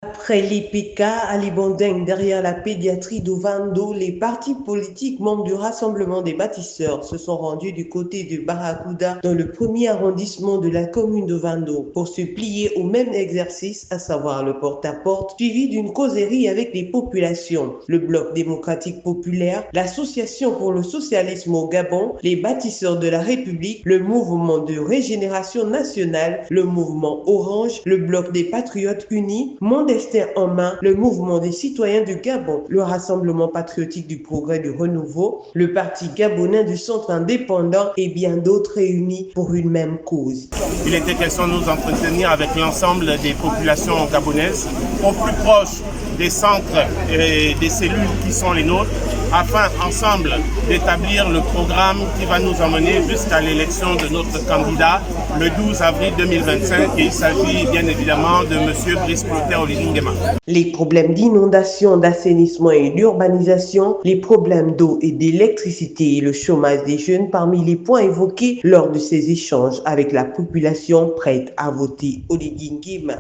Après l'IPK, Ali Bondeng, derrière la pédiatrie d'Ovando, les partis politiques membres du Rassemblement des bâtisseurs se sont rendus du côté de Barracuda dans le premier arrondissement de la commune d'Ovando pour se plier au même exercice, à savoir le porte-à-porte, suivi d'une causerie avec les populations. Le Bloc démocratique populaire, l'Association pour le socialisme au Gabon, les bâtisseurs de la République, le mouvement de régénération nationale, le mouvement Orange, le Bloc des patriotes unis, Mon destin en main, le mouvement des citoyens du Gabon, le Rassemblement patriotique du progrès du renouveau, le Parti gabonais du centre indépendant et bien d'autres réunis pour une même cause. Il était question de nous entretenir avec l'ensemble des populations gabonaises, au plus proche des centres et des cellules qui sont les nôtres, afin ensemble d'établir le programme qui va nous emmener jusqu'à l'élection de notre candidat le 12 avril 2025. Et il s'agit bien évidemment de M. Brice Clotaire Oligui Nguema. Les problèmes d'inondation, d'assainissement et d'urbanisation, les problèmes d'eau et d'électricité et le chômage des jeunes parmi les points évoqués lors de ces échanges avec la population prête à voter Oligui Nguema.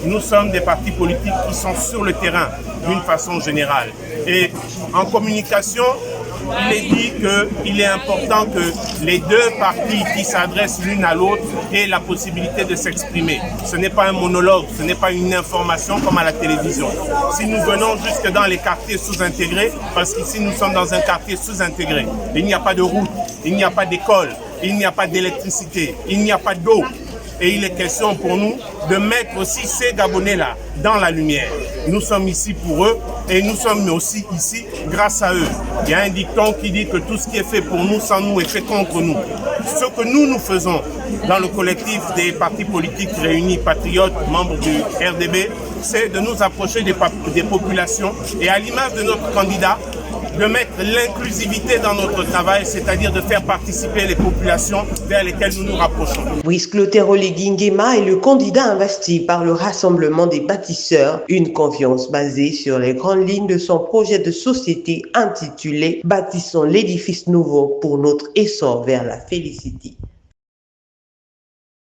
Nous sommes des partis politiques qui sont sur le terrain d'une façon générale. Et en communication, il est dit qu'il est important que les deux parties qui s'adressent l'une à l'autre aient la possibilité de s'exprimer. Ce n'est pas un monologue, ce n'est pas une information comme à la télévision. Si nous venons jusque dans les quartiers sous-intégrés, parce qu'ici nous sommes dans un quartier sous-intégré, il n'y a pas de route, il n'y a pas d'école, il n'y a pas d'électricité, il n'y a pas d'eau. Et il est question pour nous de mettre aussi ces Gabonais-là dans la lumière. Nous sommes ici pour eux et nous sommes aussi ici grâce à eux. Il y a un dicton qui dit que tout ce qui est fait pour nous, sans nous, est fait contre nous. Ce que nous faisons dans le collectif des partis politiques réunis, patriotes, membres du RDB, c'est de nous approcher des populations et à l'image de notre candidat, de mettre l'inclusivité dans notre travail, c'est-à-dire de faire participer les populations vers lesquelles nous nous rapprochons. Brice Clotaire Oligui Nguema est le candidat investi par le Rassemblement des bâtisseurs, une confiance basée sur les grandes lignes de son projet de société intitulé « Bâtissons l'édifice nouveau pour notre essor vers la félicité ».